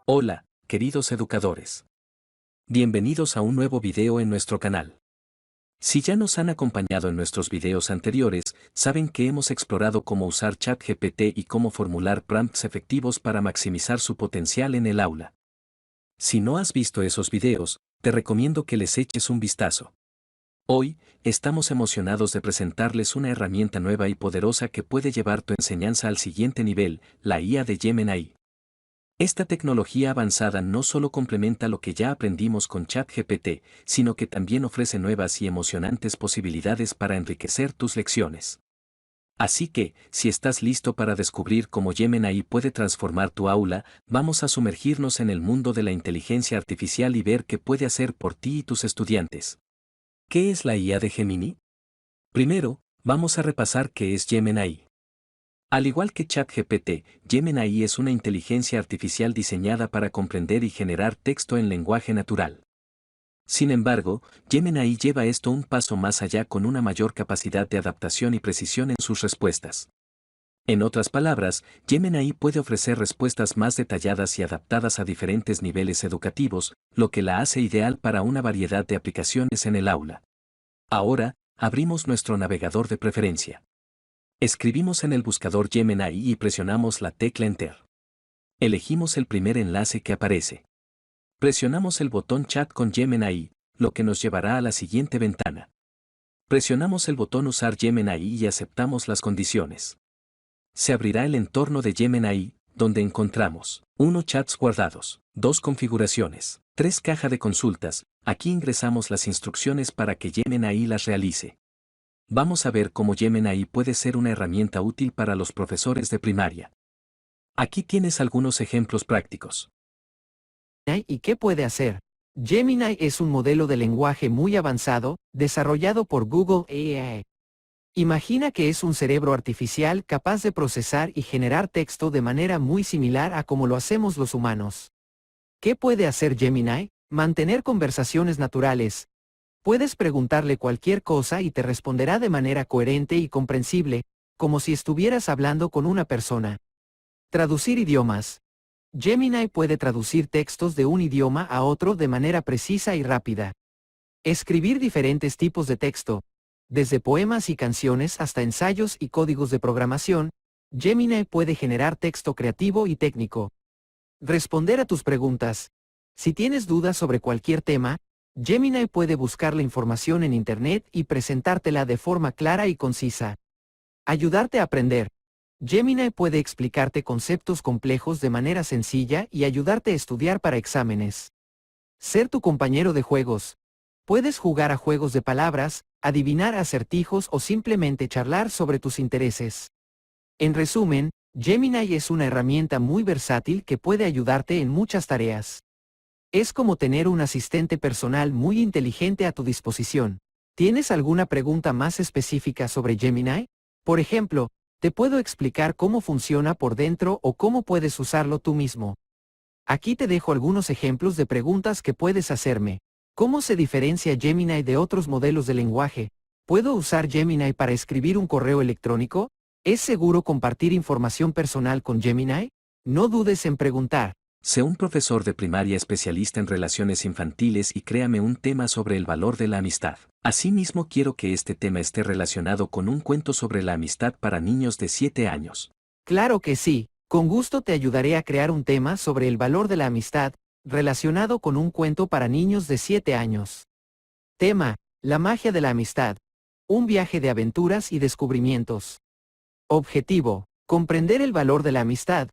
Hola, queridos educadores. Bienvenidos a un nuevo video en nuestro canal. Si ya nos han acompañado en nuestros videos anteriores, saben que hemos explorado cómo usar ChatGPT y cómo formular prompts efectivos para maximizar su potencial en el aula. Si no has visto esos videos, te recomiendo que les eches un vistazo. Hoy, estamos emocionados de presentarles una herramienta nueva y poderosa que puede llevar tu enseñanza al siguiente nivel, la IA de Gemini. Esta tecnología avanzada no solo complementa lo que ya aprendimos con ChatGPT, sino que también ofrece nuevas y emocionantes posibilidades para enriquecer tus lecciones. Así que, si estás listo para descubrir cómo Gemini puede transformar tu aula, vamos a sumergirnos en el mundo de la inteligencia artificial y ver qué puede hacer por ti y tus estudiantes. ¿Qué es la IA de Gemini? Primero, vamos a repasar qué es Gemini. Al igual que ChatGPT, Gemini es una inteligencia artificial diseñada para comprender y generar texto en lenguaje natural. Sin embargo, Gemini lleva esto un paso más allá con una mayor capacidad de adaptación y precisión en sus respuestas. En otras palabras, Gemini puede ofrecer respuestas más detalladas y adaptadas a diferentes niveles educativos, lo que la hace ideal para una variedad de aplicaciones en el aula. Ahora, abrimos nuestro navegador de preferencia. Escribimos en el buscador Gemini y presionamos la tecla Enter. Elegimos el primer enlace que aparece. Presionamos el botón Chat con Gemini, lo que nos llevará a la siguiente ventana. Presionamos el botón Usar Gemini y aceptamos las condiciones. Se abrirá el entorno de Gemini, donde encontramos 1 chats guardados, 2 configuraciones, 3 caja de consultas. Aquí ingresamos las instrucciones para que Gemini las realice. Vamos a ver cómo Gemini puede ser una herramienta útil para los profesores de primaria. Aquí tienes algunos ejemplos prácticos. ¿Y qué puede hacer? Gemini es un modelo de lenguaje muy avanzado, desarrollado por Google AI. Imagina que es un cerebro artificial capaz de procesar y generar texto de manera muy similar a como lo hacemos los humanos. ¿Qué puede hacer Gemini? Mantener conversaciones naturales. Puedes preguntarle cualquier cosa y te responderá de manera coherente y comprensible, como si estuvieras hablando con una persona. Traducir idiomas. Gemini puede traducir textos de un idioma a otro de manera precisa y rápida. Escribir diferentes tipos de texto. Desde poemas y canciones hasta ensayos y códigos de programación, Gemini puede generar texto creativo y técnico. Responder a tus preguntas. Si tienes dudas sobre cualquier tema, Gemini puede buscar la información en Internet y presentártela de forma clara y concisa. Ayudarte a aprender. Gemini puede explicarte conceptos complejos de manera sencilla y ayudarte a estudiar para exámenes. Ser tu compañero de juegos. Puedes jugar a juegos de palabras, adivinar acertijos o simplemente charlar sobre tus intereses. En resumen, Gemini es una herramienta muy versátil que puede ayudarte en muchas tareas. Es como tener un asistente personal muy inteligente a tu disposición. ¿Tienes alguna pregunta más específica sobre Gemini? Por ejemplo, te puedo explicar cómo funciona por dentro o cómo puedes usarlo tú mismo. Aquí te dejo algunos ejemplos de preguntas que puedes hacerme. ¿Cómo se diferencia Gemini de otros modelos de lenguaje? ¿Puedo usar Gemini para escribir un correo electrónico? ¿Es seguro compartir información personal con Gemini? No dudes en preguntar. Sé un profesor de primaria especialista en relaciones infantiles y créame un tema sobre el valor de la amistad. Asimismo, quiero que este tema esté relacionado con un cuento sobre la amistad para niños de 7 años. Claro que sí, con gusto te ayudaré a crear un tema sobre el valor de la amistad, relacionado con un cuento para niños de 7 años. Tema: la magia de la amistad. Un viaje de aventuras y descubrimientos. Objetivo: comprender el valor de la amistad.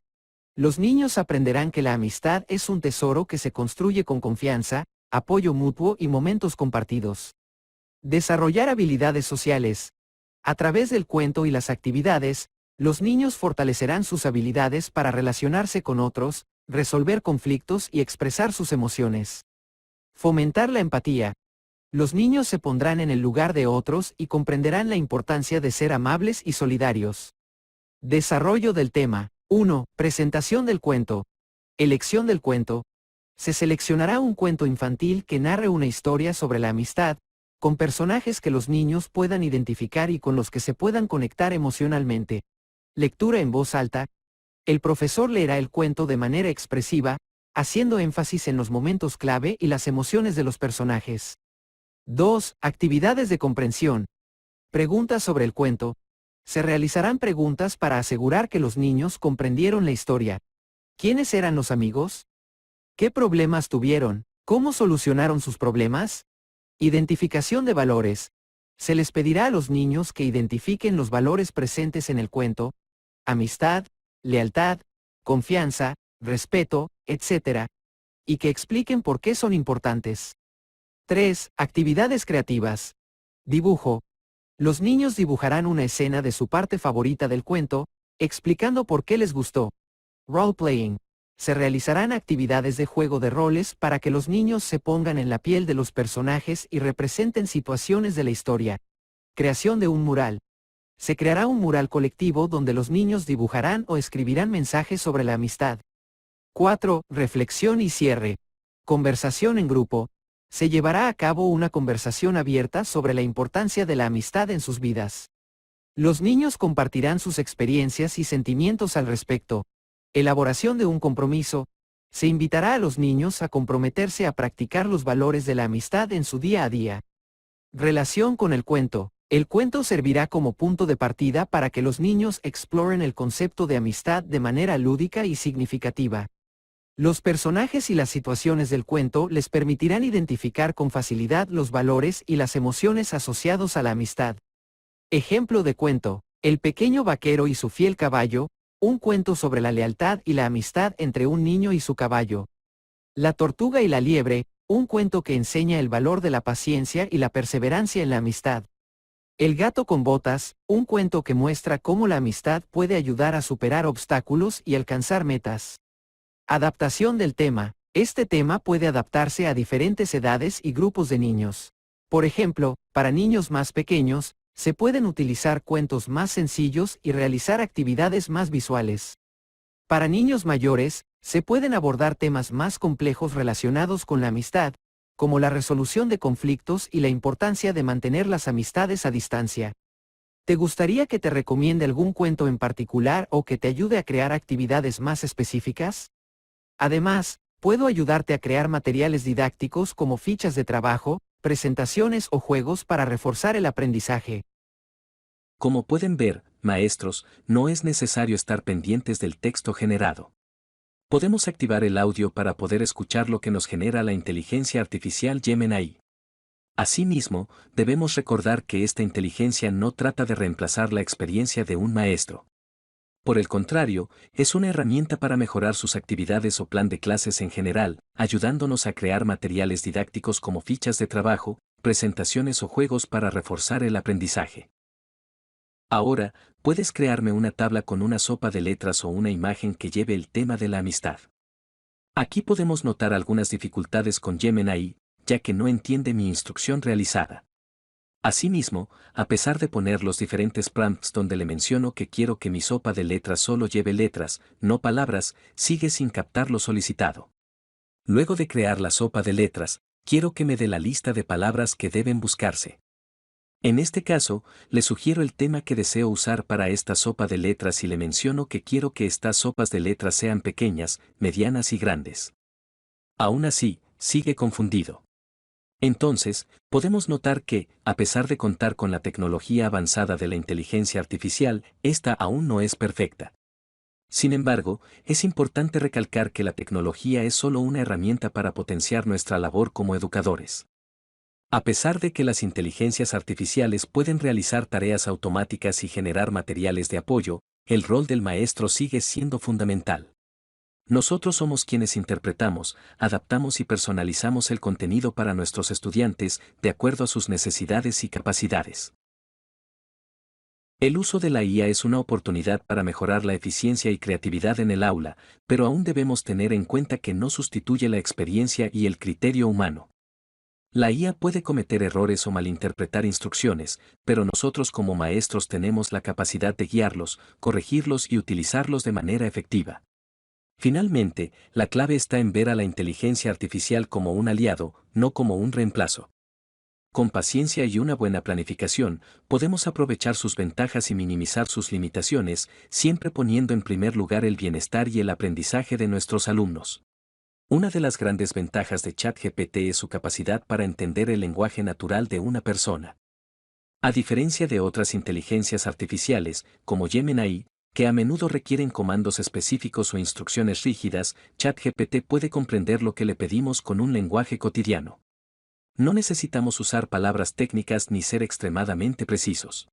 Los niños aprenderán que la amistad es un tesoro que se construye con confianza, apoyo mutuo y momentos compartidos. Desarrollar habilidades sociales. A través del cuento y las actividades, los niños fortalecerán sus habilidades para relacionarse con otros, resolver conflictos y expresar sus emociones. Fomentar la empatía. Los niños se pondrán en el lugar de otros y comprenderán la importancia de ser amables y solidarios. Desarrollo del tema. 1. Presentación del cuento. Elección del cuento. Se seleccionará un cuento infantil que narre una historia sobre la amistad, con personajes que los niños puedan identificar y con los que se puedan conectar emocionalmente. Lectura en voz alta. El profesor leerá el cuento de manera expresiva, haciendo énfasis en los momentos clave y las emociones de los personajes. 2. Actividades de comprensión. Preguntas sobre el cuento. Se realizarán preguntas para asegurar que los niños comprendieron la historia. ¿Quiénes eran los amigos? ¿Qué problemas tuvieron? ¿Cómo solucionaron sus problemas? Identificación de valores. Se les pedirá a los niños que identifiquen los valores presentes en el cuento: amistad, lealtad, confianza, respeto, etc., y que expliquen por qué son importantes. 3. Actividades creativas. Dibujo. Los niños dibujarán una escena de su parte favorita del cuento, explicando por qué les gustó. Role-playing. Se realizarán actividades de juego de roles para que los niños se pongan en la piel de los personajes y representen situaciones de la historia. Creación de un mural. Se creará un mural colectivo donde los niños dibujarán o escribirán mensajes sobre la amistad. 4. Reflexión y cierre. Conversación en grupo. Se llevará a cabo una conversación abierta sobre la importancia de la amistad en sus vidas. Los niños compartirán sus experiencias y sentimientos al respecto. Elaboración de un compromiso. Se invitará a los niños a comprometerse a practicar los valores de la amistad en su día a día. Relación con el cuento. El cuento servirá como punto de partida para que los niños exploren el concepto de amistad de manera lúdica y significativa. Los personajes y las situaciones del cuento les permitirán identificar con facilidad los valores y las emociones asociados a la amistad. Ejemplo de cuento: El pequeño vaquero y su fiel caballo, un cuento sobre la lealtad y la amistad entre un niño y su caballo. La tortuga y la liebre, un cuento que enseña el valor de la paciencia y la perseverancia en la amistad. El gato con botas, un cuento que muestra cómo la amistad puede ayudar a superar obstáculos y alcanzar metas. Adaptación del tema. Este tema puede adaptarse a diferentes edades y grupos de niños. Por ejemplo, para niños más pequeños, se pueden utilizar cuentos más sencillos y realizar actividades más visuales. Para niños mayores, se pueden abordar temas más complejos relacionados con la amistad, como la resolución de conflictos y la importancia de mantener las amistades a distancia. ¿Te gustaría que te recomiende algún cuento en particular o que te ayude a crear actividades más específicas? Además, puedo ayudarte a crear materiales didácticos como fichas de trabajo, presentaciones o juegos para reforzar el aprendizaje. Como pueden ver, maestros, no es necesario estar pendientes del texto generado. Podemos activar el audio para poder escuchar lo que nos genera la inteligencia artificial Gemini. Asimismo, debemos recordar que esta inteligencia no trata de reemplazar la experiencia de un maestro. Por el contrario, es una herramienta para mejorar sus actividades o plan de clases en general, ayudándonos a crear materiales didácticos como fichas de trabajo, presentaciones o juegos para reforzar el aprendizaje. Ahora, puedes crearme una tabla con una sopa de letras o una imagen que lleve el tema de la amistad. Aquí podemos notar algunas dificultades con Gemini, ya que no entiende mi instrucción realizada. Asimismo, a pesar de poner los diferentes prompts donde le menciono que quiero que mi sopa de letras solo lleve letras, no palabras, sigue sin captar lo solicitado. Luego de crear la sopa de letras, quiero que me dé la lista de palabras que deben buscarse. En este caso, le sugiero el tema que deseo usar para esta sopa de letras y le menciono que quiero que estas sopas de letras sean pequeñas, medianas y grandes. Aún así, sigue confundido. Entonces, podemos notar que, a pesar de contar con la tecnología avanzada de la inteligencia artificial, esta aún no es perfecta. Sin embargo, es importante recalcar que la tecnología es solo una herramienta para potenciar nuestra labor como educadores. A pesar de que las inteligencias artificiales pueden realizar tareas automáticas y generar materiales de apoyo, el rol del maestro sigue siendo fundamental. Nosotros somos quienes interpretamos, adaptamos y personalizamos el contenido para nuestros estudiantes de acuerdo a sus necesidades y capacidades. El uso de la IA es una oportunidad para mejorar la eficiencia y creatividad en el aula, pero aún debemos tener en cuenta que no sustituye la experiencia y el criterio humano. La IA puede cometer errores o malinterpretar instrucciones, pero nosotros como maestros tenemos la capacidad de guiarlos, corregirlos y utilizarlos de manera efectiva. Finalmente, la clave está en ver a la inteligencia artificial como un aliado, no como un reemplazo. Con paciencia y una buena planificación, podemos aprovechar sus ventajas y minimizar sus limitaciones, siempre poniendo en primer lugar el bienestar y el aprendizaje de nuestros alumnos. Una de las grandes ventajas de ChatGPT es su capacidad para entender el lenguaje natural de una persona. A diferencia de otras inteligencias artificiales, como Gemini, que a menudo requieren comandos específicos o instrucciones rígidas, ChatGPT puede comprender lo que le pedimos con un lenguaje cotidiano. No necesitamos usar palabras técnicas ni ser extremadamente precisos.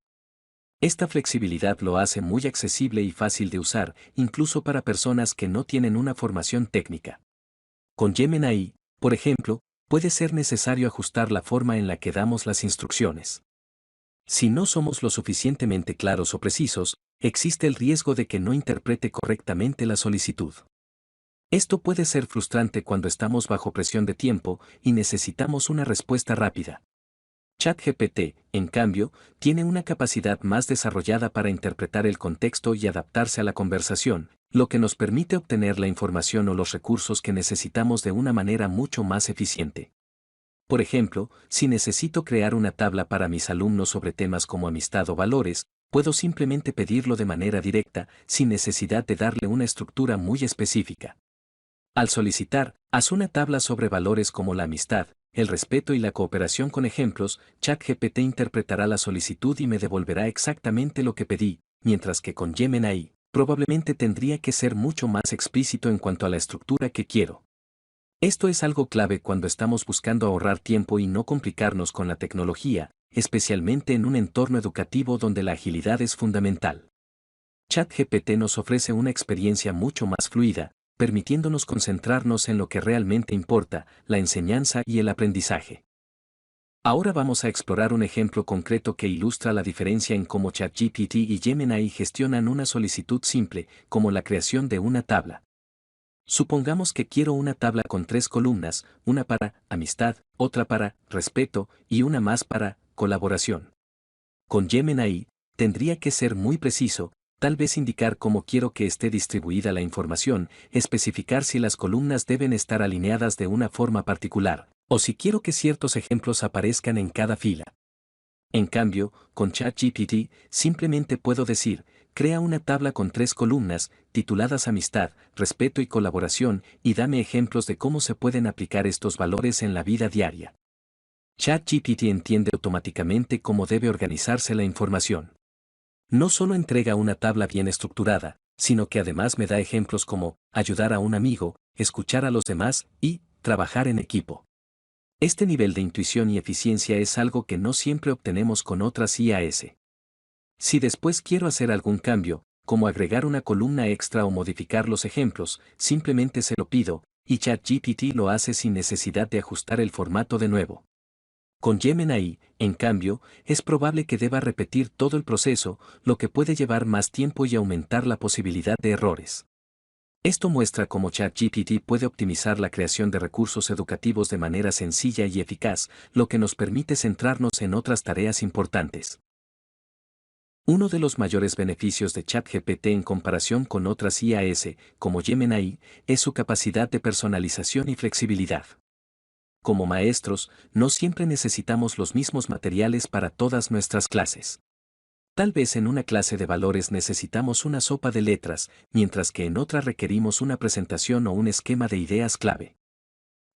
Esta flexibilidad lo hace muy accesible y fácil de usar, incluso para personas que no tienen una formación técnica. Con Gemini, por ejemplo, puede ser necesario ajustar la forma en la que damos las instrucciones. Si no somos lo suficientemente claros o precisos, existe el riesgo de que no interprete correctamente la solicitud. Esto puede ser frustrante cuando estamos bajo presión de tiempo y necesitamos una respuesta rápida. ChatGPT, en cambio, tiene una capacidad más desarrollada para interpretar el contexto y adaptarse a la conversación, lo que nos permite obtener la información o los recursos que necesitamos de una manera mucho más eficiente. Por ejemplo, si necesito crear una tabla para mis alumnos sobre temas como amistad o valores, puedo simplemente pedirlo de manera directa, sin necesidad de darle una estructura muy específica. Al solicitar, haz una tabla sobre valores como la amistad, el respeto y la cooperación con ejemplos, ChatGPT interpretará la solicitud y me devolverá exactamente lo que pedí, mientras que con Gemini, probablemente tendría que ser mucho más explícito en cuanto a la estructura que quiero. Esto es algo clave cuando estamos buscando ahorrar tiempo y no complicarnos con la tecnología, especialmente en un entorno educativo donde la agilidad es fundamental. ChatGPT nos ofrece una experiencia mucho más fluida, permitiéndonos concentrarnos en lo que realmente importa, la enseñanza y el aprendizaje. Ahora vamos a explorar un ejemplo concreto que ilustra la diferencia en cómo ChatGPT y Gemini gestionan una solicitud simple, como la creación de una tabla. Supongamos que quiero una tabla con 3 columnas, una para amistad, otra para respeto y una más para colaboración. Con Gemini, tendría que ser muy preciso, tal vez indicar cómo quiero que esté distribuida la información, especificar si las columnas deben estar alineadas de una forma particular, o si quiero que ciertos ejemplos aparezcan en cada fila. En cambio, con ChatGPT, simplemente puedo decir, crea una tabla con 3 columnas, tituladas Amistad, Respeto y Colaboración, y dame ejemplos de cómo se pueden aplicar estos valores en la vida diaria. ChatGPT entiende automáticamente cómo debe organizarse la información. No solo entrega una tabla bien estructurada, sino que además me da ejemplos como ayudar a un amigo, escuchar a los demás y trabajar en equipo. Este nivel de intuición y eficiencia es algo que no siempre obtenemos con otras IAS. Si después quiero hacer algún cambio, como agregar una columna extra o modificar los ejemplos, simplemente se lo pido, y ChatGPT lo hace sin necesidad de ajustar el formato de nuevo. Con Gemini, en cambio, es probable que deba repetir todo el proceso, lo que puede llevar más tiempo y aumentar la posibilidad de errores. Esto muestra cómo ChatGPT puede optimizar la creación de recursos educativos de manera sencilla y eficaz, lo que nos permite centrarnos en otras tareas importantes. Uno de los mayores beneficios de ChatGPT en comparación con otras IAS, como Gemini, es su capacidad de personalización y flexibilidad. Como maestros, no siempre necesitamos los mismos materiales para todas nuestras clases. Tal vez en una clase de valores necesitamos una sopa de letras, mientras que en otra requerimos una presentación o un esquema de ideas clave.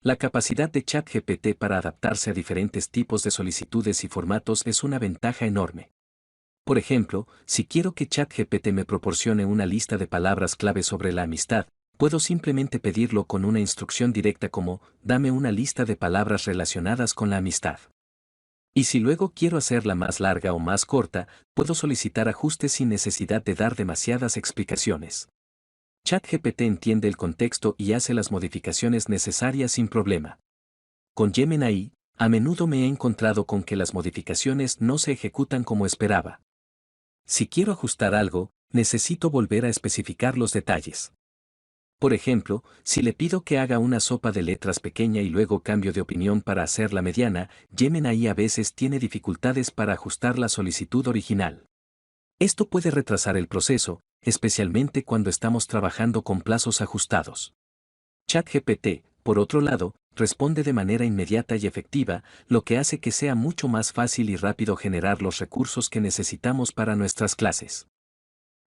La capacidad de ChatGPT para adaptarse a diferentes tipos de solicitudes y formatos es una ventaja enorme. Por ejemplo, si quiero que ChatGPT me proporcione una lista de palabras clave sobre la amistad, puedo simplemente pedirlo con una instrucción directa como, dame una lista de palabras relacionadas con la amistad. Y si luego quiero hacerla más larga o más corta, puedo solicitar ajustes sin necesidad de dar demasiadas explicaciones. ChatGPT entiende el contexto y hace las modificaciones necesarias sin problema. Con Gemini, a menudo me he encontrado con que las modificaciones no se ejecutan como esperaba. Si quiero ajustar algo, necesito volver a especificar los detalles. Por ejemplo, si le pido que haga una sopa de letras pequeña y luego cambio de opinión para hacerla mediana, Gemini a veces tiene dificultades para ajustar la solicitud original. Esto puede retrasar el proceso, especialmente cuando estamos trabajando con plazos ajustados. ChatGPT, por otro lado, responde de manera inmediata y efectiva, lo que hace que sea mucho más fácil y rápido generar los recursos que necesitamos para nuestras clases.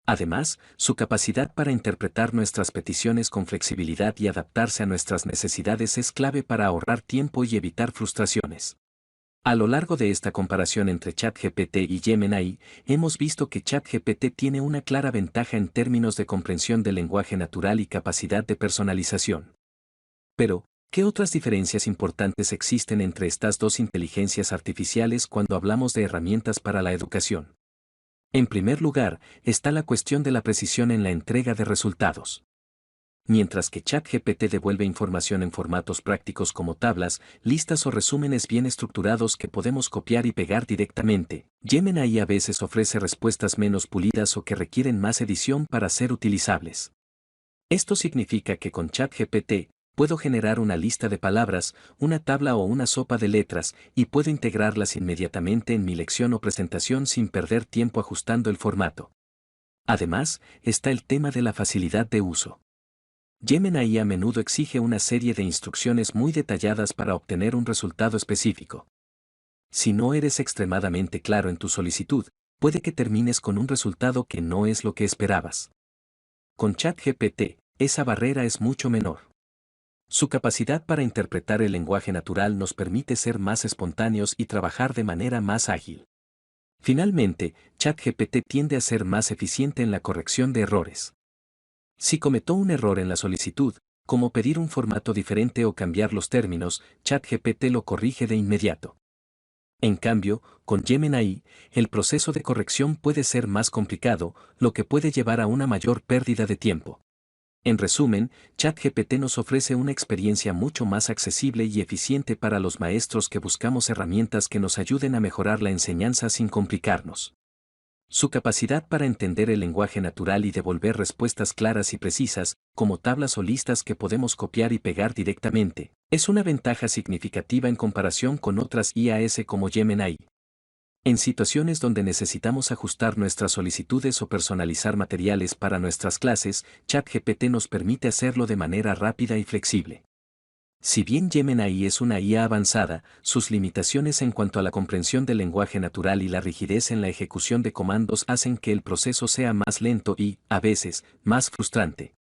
Además, su capacidad para interpretar nuestras peticiones con flexibilidad y adaptarse a nuestras necesidades es clave para ahorrar tiempo y evitar frustraciones. A lo largo de esta comparación entre ChatGPT y Gemini, hemos visto que ChatGPT tiene una clara ventaja en términos de comprensión del lenguaje natural y capacidad de personalización. Pero, ¿qué otras diferencias importantes existen entre estas dos inteligencias artificiales cuando hablamos de herramientas para la educación? En primer lugar, está la cuestión de la precisión en la entrega de resultados. Mientras que ChatGPT devuelve información en formatos prácticos como tablas, listas o resúmenes bien estructurados que podemos copiar y pegar directamente, Gemini a veces ofrece respuestas menos pulidas o que requieren más edición para ser utilizables. Esto significa que con ChatGPT, puedo generar una lista de palabras, una tabla o una sopa de letras, y puedo integrarlas inmediatamente en mi lección o presentación sin perder tiempo ajustando el formato. Además, está el tema de la facilidad de uso. Gemini a menudo exige una serie de instrucciones muy detalladas para obtener un resultado específico. Si no eres extremadamente claro en tu solicitud, puede que termines con un resultado que no es lo que esperabas. Con ChatGPT, esa barrera es mucho menor. Su capacidad para interpretar el lenguaje natural nos permite ser más espontáneos y trabajar de manera más ágil. Finalmente, ChatGPT tiende a ser más eficiente en la corrección de errores. Si cometó un error en la solicitud, como pedir un formato diferente o cambiar los términos, ChatGPT lo corrige de inmediato. En cambio, con Gemini, el proceso de corrección puede ser más complicado, lo que puede llevar a una mayor pérdida de tiempo. En resumen, ChatGPT nos ofrece una experiencia mucho más accesible y eficiente para los maestros que buscamos herramientas que nos ayuden a mejorar la enseñanza sin complicarnos. Su capacidad para entender el lenguaje natural y devolver respuestas claras y precisas, como tablas o listas que podemos copiar y pegar directamente, es una ventaja significativa en comparación con otras IAS como Gemini. En situaciones donde necesitamos ajustar nuestras solicitudes o personalizar materiales para nuestras clases, ChatGPT nos permite hacerlo de manera rápida y flexible. Si bien Gemini es una IA avanzada, sus limitaciones en cuanto a la comprensión del lenguaje natural y la rigidez en la ejecución de comandos hacen que el proceso sea más lento y, a veces, más frustrante.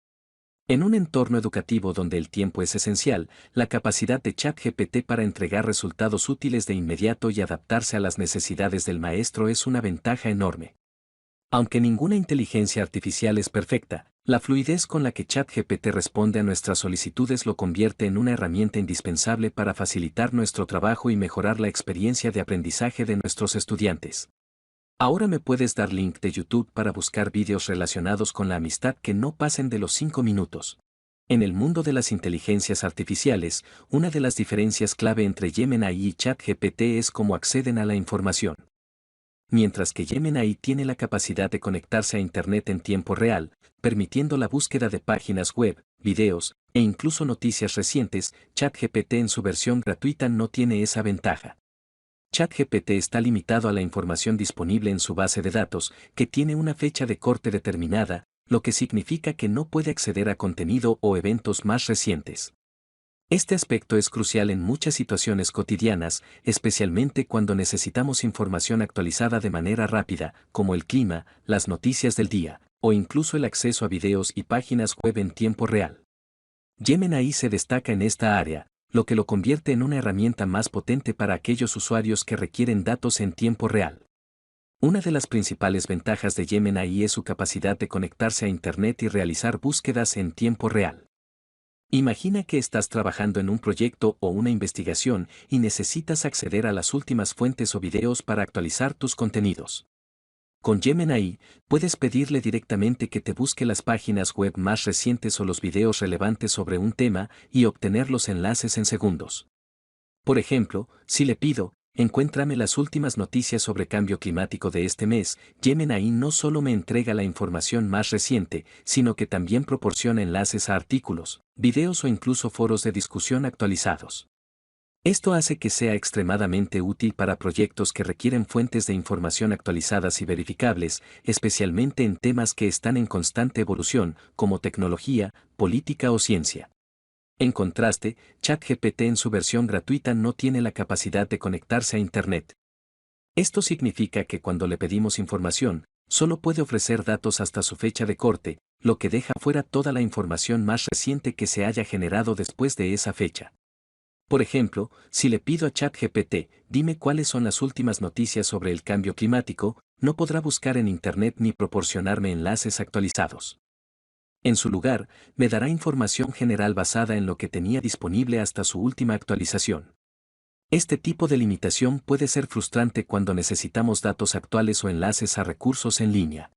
En un entorno educativo donde el tiempo es esencial, la capacidad de ChatGPT para entregar resultados útiles de inmediato y adaptarse a las necesidades del maestro es una ventaja enorme. Aunque ninguna inteligencia artificial es perfecta, la fluidez con la que ChatGPT responde a nuestras solicitudes lo convierte en una herramienta indispensable para facilitar nuestro trabajo y mejorar la experiencia de aprendizaje de nuestros estudiantes. Ahora me puedes dar link de YouTube para buscar vídeos relacionados con la amistad que no pasen de los 5 minutos. En el mundo de las inteligencias artificiales, una de las diferencias clave entre Gemini y ChatGPT es cómo acceden a la información. Mientras que Gemini tiene la capacidad de conectarse a Internet en tiempo real, permitiendo la búsqueda de páginas web, videos, e incluso noticias recientes, ChatGPT en su versión gratuita no tiene esa ventaja. ChatGPT está limitado a la información disponible en su base de datos, que tiene una fecha de corte determinada, lo que significa que no puede acceder a contenido o eventos más recientes. Este aspecto es crucial en muchas situaciones cotidianas, especialmente cuando necesitamos información actualizada de manera rápida, como el clima, las noticias del día, o incluso el acceso a videos y páginas web en tiempo real. Gemini se destaca en esta área, lo que lo convierte en una herramienta más potente para aquellos usuarios que requieren datos en tiempo real. Una de las principales ventajas de Gemini es su capacidad de conectarse a Internet y realizar búsquedas en tiempo real. Imagina que estás trabajando en un proyecto o una investigación y necesitas acceder a las últimas fuentes o videos para actualizar tus contenidos. Con Gemini, puedes pedirle directamente que te busque las páginas web más recientes o los videos relevantes sobre un tema y obtener los enlaces en segundos. Por ejemplo, si le pido, encuéntrame las últimas noticias sobre cambio climático de este mes, Gemini no solo me entrega la información más reciente, sino que también proporciona enlaces a artículos, videos o incluso foros de discusión actualizados. Esto hace que sea extremadamente útil para proyectos que requieren fuentes de información actualizadas y verificables, especialmente en temas que están en constante evolución, como tecnología, política o ciencia. En contraste, ChatGPT en su versión gratuita no tiene la capacidad de conectarse a Internet. Esto significa que cuando le pedimos información, Solo puede ofrecer datos hasta su fecha de corte, lo que deja fuera toda la información más reciente que se haya generado después de esa fecha. Por ejemplo, si le pido a ChatGPT, dime cuáles son las últimas noticias sobre el cambio climático, no podrá buscar en Internet ni proporcionarme enlaces actualizados. En su lugar, me dará información general basada en lo que tenía disponible hasta su última actualización. Este tipo de limitación puede ser frustrante cuando necesitamos datos actuales o enlaces a recursos en línea.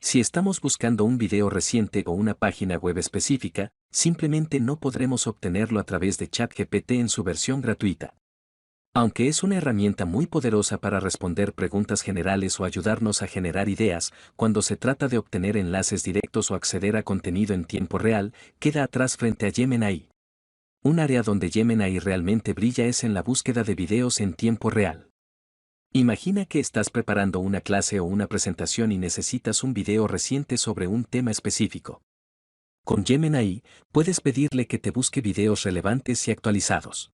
Si estamos buscando un video reciente o una página web específica, simplemente no podremos obtenerlo a través de ChatGPT en su versión gratuita. Aunque es una herramienta muy poderosa para responder preguntas generales o ayudarnos a generar ideas, cuando se trata de obtener enlaces directos o acceder a contenido en tiempo real, queda atrás frente a Gemini. Un área donde Gemini realmente brilla es en la búsqueda de videos en tiempo real. Imagina que estás preparando una clase o una presentación y necesitas un video reciente sobre un tema específico. Con Gemini, puedes pedirle que te busque videos relevantes y actualizados.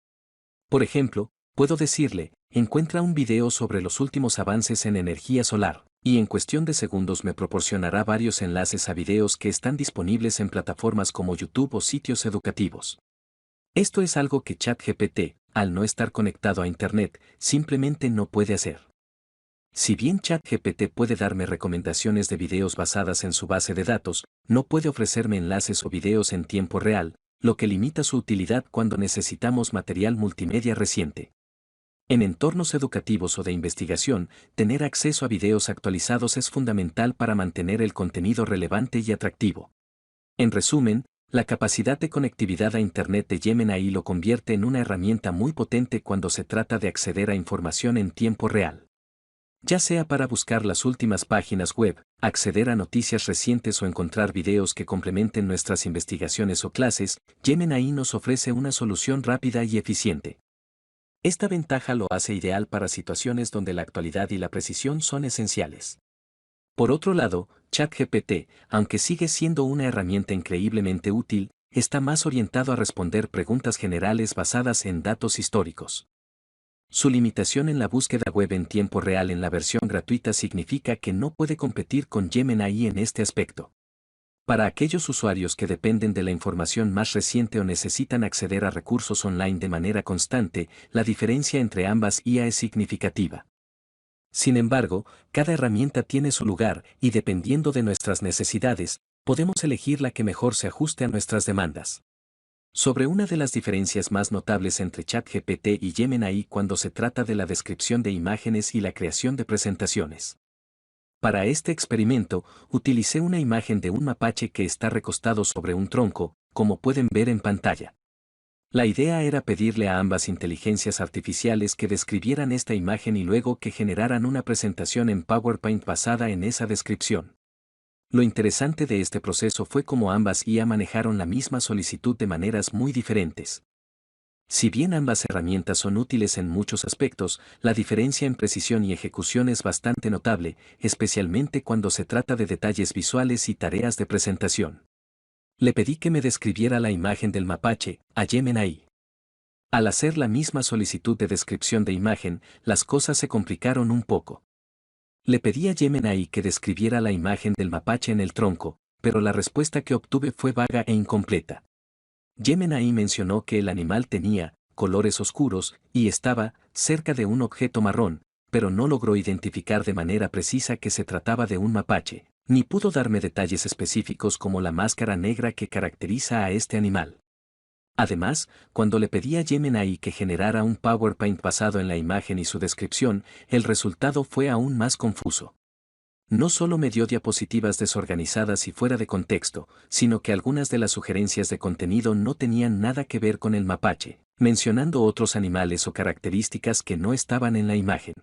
Por ejemplo, puedo decirle, encuentra un video sobre los últimos avances en energía solar, y en cuestión de segundos me proporcionará varios enlaces a videos que están disponibles en plataformas como YouTube o sitios educativos. Esto es algo que ChatGPT, al no estar conectado a Internet, simplemente no puede hacer. Si bien ChatGPT puede darme recomendaciones de videos basadas en su base de datos, no puede ofrecerme enlaces o videos en tiempo real, lo que limita su utilidad cuando necesitamos material multimedia reciente. En entornos educativos o de investigación, tener acceso a videos actualizados es fundamental para mantener el contenido relevante y atractivo. En resumen, la capacidad de conectividad a Internet de Gemini lo convierte en una herramienta muy potente cuando se trata de acceder a información en tiempo real. Ya sea para buscar las últimas páginas web, acceder a noticias recientes o encontrar videos que complementen nuestras investigaciones o clases, Gemini nos ofrece una solución rápida y eficiente. Esta ventaja lo hace ideal para situaciones donde la actualidad y la precisión son esenciales. Por otro lado, ChatGPT, aunque sigue siendo una herramienta increíblemente útil, está más orientado a responder preguntas generales basadas en datos históricos. Su limitación en la búsqueda web en tiempo real en la versión gratuita significa que no puede competir con Gemini en este aspecto. Para aquellos usuarios que dependen de la información más reciente o necesitan acceder a recursos online de manera constante, la diferencia entre ambas IA es significativa. Sin embargo, cada herramienta tiene su lugar y dependiendo de nuestras necesidades, podemos elegir la que mejor se ajuste a nuestras demandas. Sobre una de las diferencias más notables entre ChatGPT y Gemini cuando se trata de la descripción de imágenes y la creación de presentaciones. Para este experimento, utilicé una imagen de un mapache que está recostado sobre un tronco, como pueden ver en pantalla. La idea era pedirle a ambas inteligencias artificiales que describieran esta imagen y luego que generaran una presentación en PowerPoint basada en esa descripción. Lo interesante de este proceso fue cómo ambas IA manejaron la misma solicitud de maneras muy diferentes. Si bien ambas herramientas son útiles en muchos aspectos, la diferencia en precisión y ejecución es bastante notable, especialmente cuando se trata de detalles visuales y tareas de presentación. Le pedí que me describiera la imagen del mapache, a Gemini. Al hacer la misma solicitud de descripción de imagen, las cosas se complicaron un poco. Le pedí a Gemini que describiera la imagen del mapache en el tronco, pero la respuesta que obtuve fue vaga e incompleta. Gemini mencionó que el animal tenía colores oscuros y estaba cerca de un objeto marrón, pero no logró identificar de manera precisa que se trataba de un mapache, ni pudo darme detalles específicos como la máscara negra que caracteriza a este animal. Además, cuando le pedí a Gemini que generara un PowerPoint basado en la imagen y su descripción, el resultado fue aún más confuso. No solo me dio diapositivas desorganizadas y fuera de contexto, sino que algunas de las sugerencias de contenido no tenían nada que ver con el mapache, mencionando otros animales o características que no estaban en la imagen.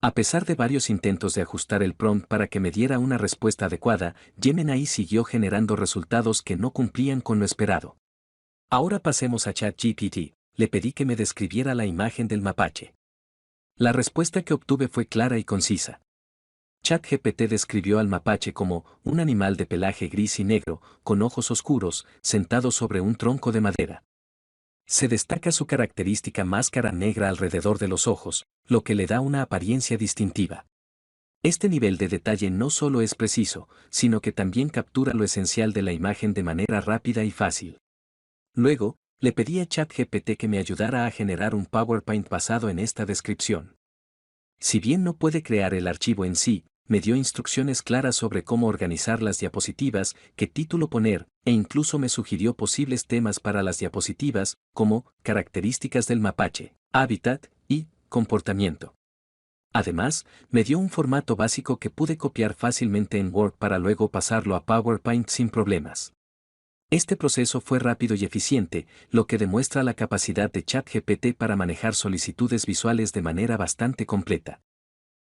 A pesar de varios intentos de ajustar el prompt para que me diera una respuesta adecuada, Gemini siguió generando resultados que no cumplían con lo esperado. Ahora pasemos a ChatGPT. Le pedí que me describiera la imagen del mapache. La respuesta que obtuve fue clara y concisa. ChatGPT describió al mapache como un animal de pelaje gris y negro, con ojos oscuros, sentado sobre un tronco de madera. Se destaca su característica máscara negra alrededor de los ojos, lo que le da una apariencia distintiva. Este nivel de detalle no solo es preciso, sino que también captura lo esencial de la imagen de manera rápida y fácil. Luego, le pedí a ChatGPT que me ayudara a generar un PowerPoint basado en esta descripción. Si bien no puede crear el archivo en sí, me dio instrucciones claras sobre cómo organizar las diapositivas, qué título poner, e incluso me sugirió posibles temas para las diapositivas, como características del mapache, hábitat y comportamiento. Además, me dio un formato básico que pude copiar fácilmente en Word para luego pasarlo a PowerPoint sin problemas. Este proceso fue rápido y eficiente, lo que demuestra la capacidad de ChatGPT para manejar solicitudes visuales de manera bastante completa.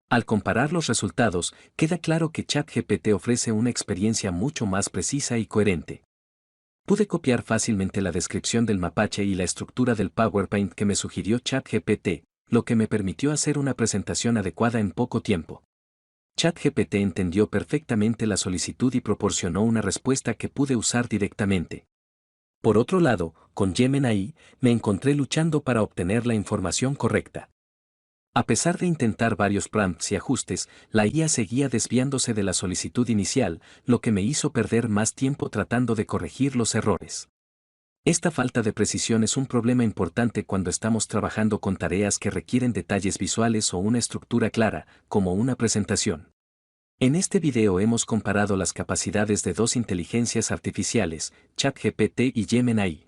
Al comparar los resultados, queda claro que ChatGPT ofrece una experiencia mucho más precisa y coherente. Pude copiar fácilmente la descripción del mapache y la estructura del PowerPoint que me sugirió ChatGPT, lo que me permitió hacer una presentación adecuada en poco tiempo. ChatGPT entendió perfectamente la solicitud y proporcionó una respuesta que pude usar directamente. Por otro lado, con Gemini, me encontré luchando para obtener la información correcta. A pesar de intentar varios prompts y ajustes, la IA seguía desviándose de la solicitud inicial, lo que me hizo perder más tiempo tratando de corregir los errores. Esta falta de precisión es un problema importante cuando estamos trabajando con tareas que requieren detalles visuales o una estructura clara, como una presentación. En este video hemos comparado las capacidades de dos inteligencias artificiales, ChatGPT y Gemini.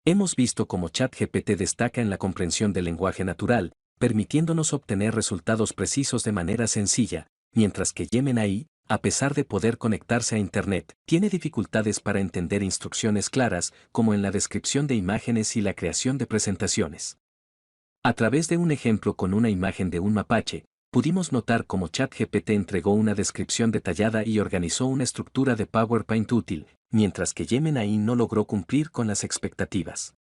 Hemos visto cómo ChatGPT destaca en la comprensión del lenguaje natural, permitiéndonos obtener resultados precisos de manera sencilla, mientras que Gemini, a pesar de poder conectarse a Internet, tiene dificultades para entender instrucciones claras, como en la descripción de imágenes y la creación de presentaciones. A través de un ejemplo con una imagen de un mapache, pudimos notar cómo ChatGPT entregó una descripción detallada y organizó una estructura de PowerPoint útil, mientras que Gemini no logró cumplir con las expectativas.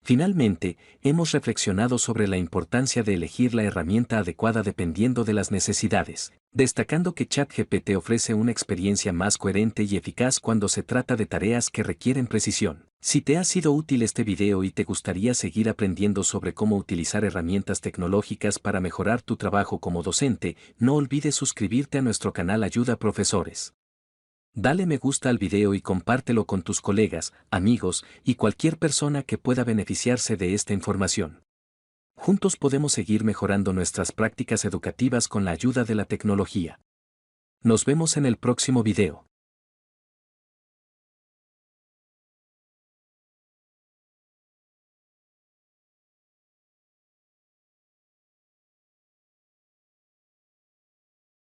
Finalmente, hemos reflexionado sobre la importancia de elegir la herramienta adecuada dependiendo de las necesidades, destacando que ChatGPT ofrece una experiencia más coherente y eficaz cuando se trata de tareas que requieren precisión. Si te ha sido útil este video y te gustaría seguir aprendiendo sobre cómo utilizar herramientas tecnológicas para mejorar tu trabajo como docente, no olvides suscribirte a nuestro canal Ayuda Profesores. Dale me gusta al video y compártelo con tus colegas, amigos y cualquier persona que pueda beneficiarse de esta información. Juntos podemos seguir mejorando nuestras prácticas educativas con la ayuda de la tecnología. Nos vemos en el próximo video.